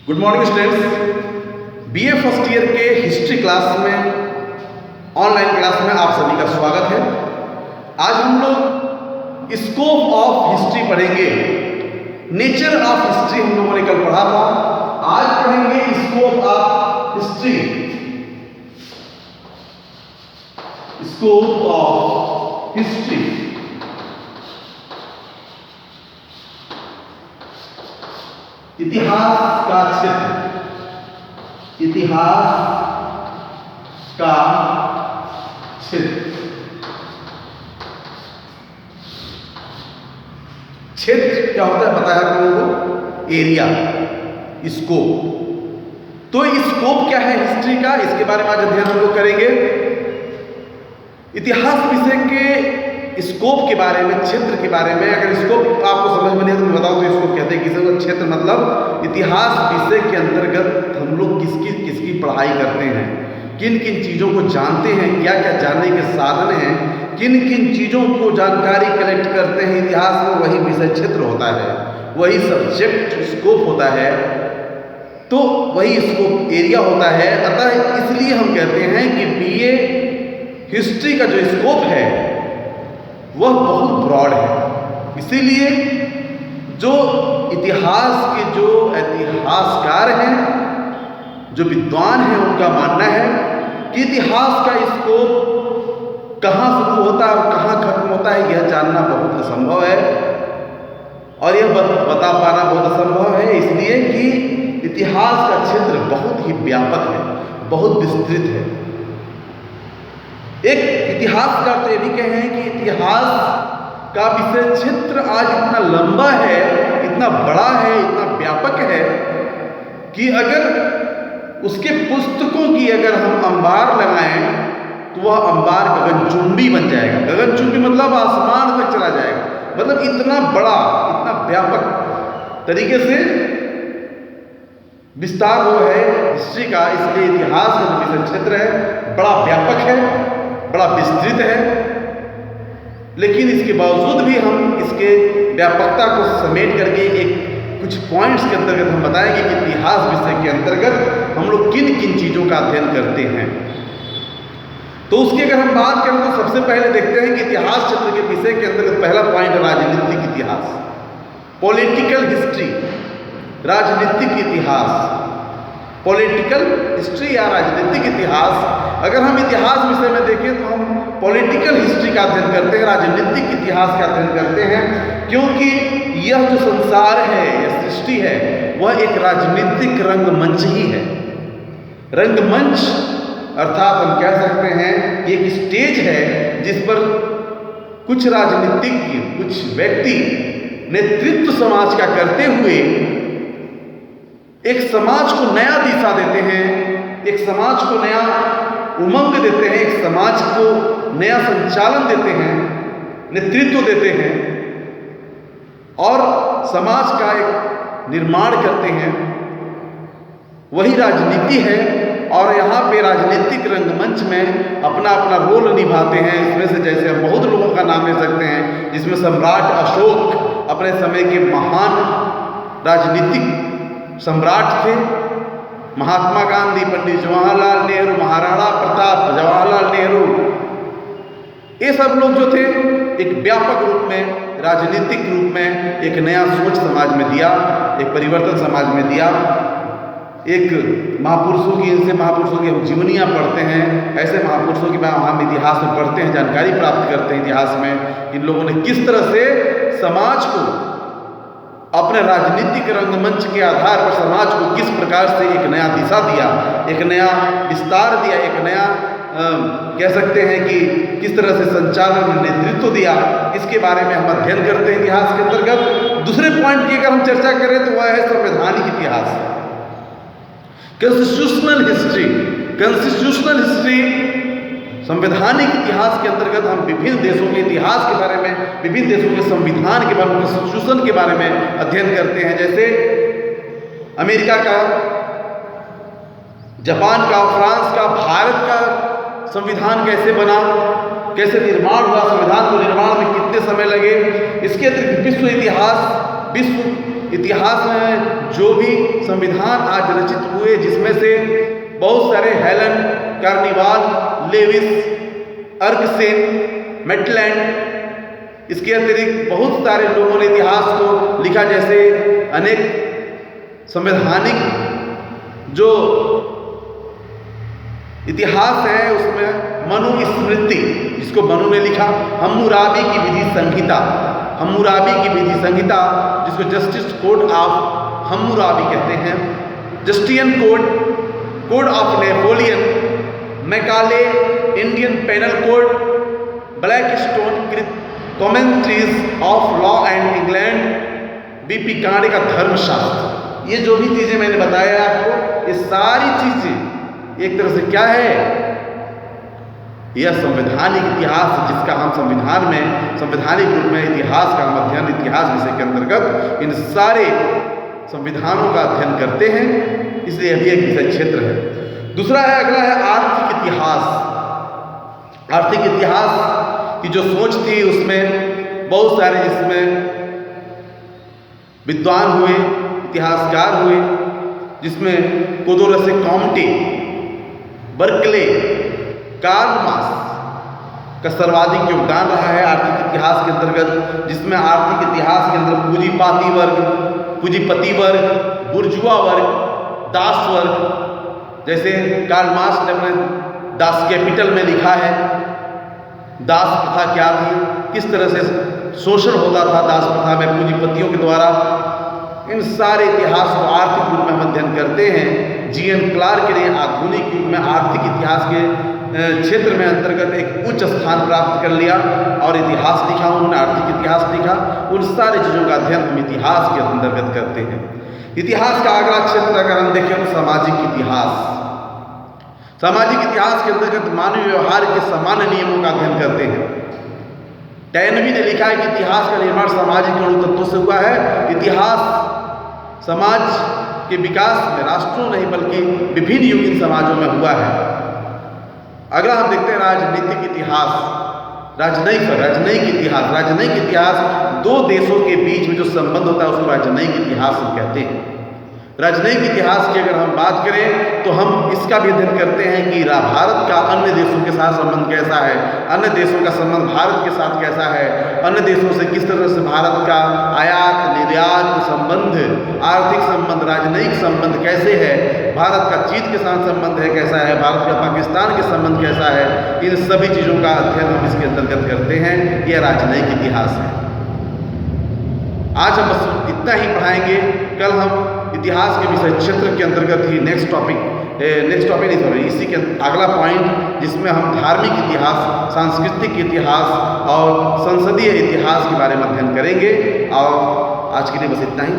Good morning students. BA first year के history class में online class में आप सभी का स्वागत है। आज हम लोग स्कोप ऑफ हिस्ट्री पढ़ेंगे। नेचर ऑफ हिस्ट्री हम लोगों ने कल पढ़ा था, आज पढ़ेंगे scope of history. Scope of history इतिहास का क्षेत्र। इतिहास का क्षेत्र। क्षेत्र क्या होता है पता है आप लोगों को? Area, scope. तो स्कोप क्या है हिस्ट्री का, इसके बारे में आज अध्ययन हम लोग करेंगे। इतिहास विषय के स्कोप के बारे में, क्षेत्र के बारे में, अगर स्कोप आपको समझ में नहीं तो मैं बताऊं तो स्कोप कहते हैं किसी को क्षेत्र मतलब इतिहास विषय के अंतर्गत हम लोग किसकी किसकी पढ़ाई करते हैं, किन किन चीज़ों को जानते हैं, क्या क्या जानने के साधन हैं, किन किन चीज़ों को जानकारी कलेक्ट करते हैं इतिहास में, वही विषय क्षेत्र होता है, वही सब्जेक्ट स्कोप होता है, तो वही स्कोप एरिया होता है। अतः इसलिए हम कहते हैं कि बीए हिस्ट्री का जो स्कोप है वह बहुत ब्रॉड है। इसीलिए जो इतिहास के जो इतिहासकार हैं, जो विद्वान हैं, उनका मानना है कि इतिहास का स्कोप कहाँ शुरू होता है और कहाँ खत्म होता है यह जानना बहुत असंभव है, और यह बता पाना बहुत असंभव है, इसलिए कि इतिहास का क्षेत्र बहुत ही व्यापक है, बहुत विस्तृत है। एक इतिहासकार तो ये भी कहे हैं कि इतिहास का विषय क्षेत्र आज इतना लंबा है, इतना बड़ा है, इतना व्यापक है कि अगर उसके पुस्तकों की अगर हम अंबार लगाएं तो वह अंबार गगनचुंबी बन जाएगा। गगनचुंबी मतलब आसमान तक चला जाएगा, मतलब इतना बड़ा, इतना व्यापक तरीके से विस्तार हो है हिस्ट्री का। इसलिए इतिहास का जो विषय क्षेत्र है बड़ा व्यापक है, बड़ा विस्तृत है, लेकिन इसके बावजूद भी हम इसके व्यापकता को समेट करके एक कुछ पॉइंट्स के अंतर्गत हम बताएंगे कि इतिहास विषय के अंतर्गत हम लोग किन किन चीज़ों का अध्ययन करते हैं। तो उसकी अगर हम बात करें तो सबसे पहले देखते हैं कि इतिहास क्षेत्र के विषय के अंतर्गत पहला पॉइंट है राजनीतिक इतिहास, पॉलिटिकल हिस्ट्री। राजनीतिक इतिहास, पॉलिटिकल हिस्ट्री या राजनीतिक इतिहास। अगर हम इतिहास विषय में देखें तो हम पॉलिटिकल हिस्ट्री का अध्ययन करते हैं, राजनीतिक इतिहास का अध्ययन करते हैं, क्योंकि यह जो संसार है, यह सृष्टि है, वह एक राजनीतिक रंगमंच ही है। रंगमंच अर्थात हम कह सकते हैं कि एक स्टेज है जिस पर कुछ राजनीतिज्ञ, कुछ व्यक्ति नेतृत्व समाज का करते हुए एक समाज को नया दिशा देते हैं, एक समाज को नया उमंग देते हैं, एक समाज को नया संचालन देते हैं, नेतृत्व देते हैं और समाज का एक निर्माण करते हैं। वही राजनीति है, और यहाँ पे राजनीतिक रंगमंच में अपना अपना रोल निभाते हैं। इसमें से जैसे हम बहुत लोगों का नाम ले सकते हैं, जिसमें सम्राट अशोक अपने समय के महान राजनीतिक सम्राट थे, महात्मा गांधी, पंडित जवाहरलाल नेहरू, महाराणा प्रताप, जवाहरलाल नेहरू, ये सब लोग जो थे एक व्यापक रूप में, राजनीतिक रूप में एक नया सोच समाज में दिया, एक परिवर्तन समाज में दिया। एक महापुरुषों की, इनसे महापुरुषों की हम जीवनियाँ पढ़ते हैं, ऐसे महापुरुषों की हम इतिहास में पढ़ते हैं, जानकारी प्राप्त करते हैं इतिहास में, इन लोगों ने किस तरह से समाज को अपने राजनीतिक रंगमंच के आधार पर समाज को किस प्रकार से एक नया दिशा दिया, एक नया विस्तार दिया, एक नया कह सकते हैं कि किस तरह से संचालन नेतृत्व दिया, इसके बारे में हम अध्ययन करते हैं इतिहास के अंतर्गत। दूसरे पॉइंट की अगर हम चर्चा करें तो वह है संवैधानिक इतिहास, कॉन्स्टिट्यूशनल हिस्ट्री। कॉन्स्टिट्यूशनल हिस्ट्री, संवैधानिक इतिहास के अंतर्गत हम विभिन्न देशों के इतिहास के बारे में, विभिन्न देशों के संविधान के बारे में, कॉन्स्टिट्यूशन के बारे में अध्ययन करते हैं। जैसे अमेरिका का, जापान का, फ्रांस का, भारत का संविधान कैसे बना, कैसे निर्माण हुआ, संविधान को निर्माण में कितने समय लगे। इसके अतिरिक्त विश्व इतिहास में जो भी संविधान आज रचित हुए, जिसमें से बहुत सारे हेलन, कार्निवाल, लेविस, अर्कसेन, मेटलैंड, इसके अतिरिक्त बहुत सारे लोगों ने इतिहास को लिखा, जैसे अनेक संवैधानिक जो इतिहास है उसमें मनुस्मृति, जिसको मनु ने लिखा, हम्मुराबी की विधि संहिता, हम्मुराबी की विधि संहिता, जिसको जस्टिस कोड ऑफ हम्मुराबी कहते हैं, Justinian code, code of Napoleon, Macaulay, Indian penal code, Blackstone commentaries of law and England, BP Kane का धर्मशास्त्र। ये जो भी चीज़ें मैंने बताया आपको, ये सारी चीज़ें एक तरह से क्या है, यह संवैधानिक इतिहास, जिसका हम संविधान में, संवैधानिक रूप में इतिहास का हम अध्ययन, इतिहास विषय के अंतर्गत इन सारे संविधानों का अध्ययन करते हैं, इसलिए अभी एक विषय क्षेत्र है। दूसरा है, अगला है आर्थिक इतिहास। आर्थिक इतिहास की जो सोच थी उसमें बहुत सारे इसमें विद्वान हुए, इतिहासकार हुए, जिसमें कोदोरस कॉम्टे, बर्कले, कार्ल मार्क्स का सर्वाधिक योगदान रहा है आर्थिक इतिहास के अंतर्गत, जिसमें आर्थिक इतिहास के अंदर पूंजीपति वर्ग, बुर्जुआ वर्ग, दास वर्ग, जैसे कार्ल मार्क्स ने अपने दास कैपिटल में लिखा है दास प्रथा क्या थी, किस तरह से शोषण होता था दास प्रथा में पूंजीपतियों के द्वारा। इन सारे इतिहास को आर्थिक रूप में हम अध्ययन करते हैं। जीएन क्लार्क ने आधुनिक युग में आर्थिक इतिहास के क्षेत्र में अंतर्गत एक उच्च स्थान प्राप्त कर लिया और इतिहास लिखा, उन्होंने आर्थिक इतिहास लिखा। उन सारी चीज़ों का अध्ययन हम इतिहास के अंतर्गत करते हैं। इतिहास का अगला क्षेत्र अगर हम देखें तो सामाजिक इतिहास। सामाजिक इतिहास के अंतर्गत मानवीय व्यवहार के सामान्य नियमों का अध्ययन करते हैं। टैनवी ने लिखा है कि इतिहास का निर्माण सामाजिक तत्वों से हुआ है। इतिहास समाज के विकास में राष्ट्रों नहीं बल्कि विभिन्न युगीन समाजों में हुआ है। अगला हम देखते हैं राजनीतिक इतिहास, राजनयिक इतिहास। राजनयिक इतिहास दो देशों के बीच में जो संबंध होता है उसको राजनयिक इतिहास हम कहते हैं। राजनयिक इतिहास की अगर हम बात करें तो हम इसका भी अध्ययन करते हैं कि भारत का अन्य देशों के साथ संबंध कैसा है, अन्य देशों का संबंध भारत के साथ कैसा है, अन्य देशों से किस तरह से भारत का आयात निर्यात संबंध, आर्थिक संबंध, राजनयिक संबंध कैसे है, भारत का चीन के साथ संबंध है कैसा है, भारत का पाकिस्तान के संबंध कैसा है। इन सभी चीज़ों का अध्ययन हम इसके अंतर्गत करते हैं। यह राजनयिक इतिहास है। आज हम बस इतना ही पढ़ाएंगे। कल हम इतिहास के विषय क्षेत्र के अंतर्गत ही नेक्स्ट टॉपिक नहीं सॉरी इसी के अगला पॉइंट, जिसमें हम धार्मिक इतिहास, सांस्कृतिक इतिहास और संसदीय इतिहास के बारे में अध्ययन करेंगे। और आज के लिए बस इतना ही।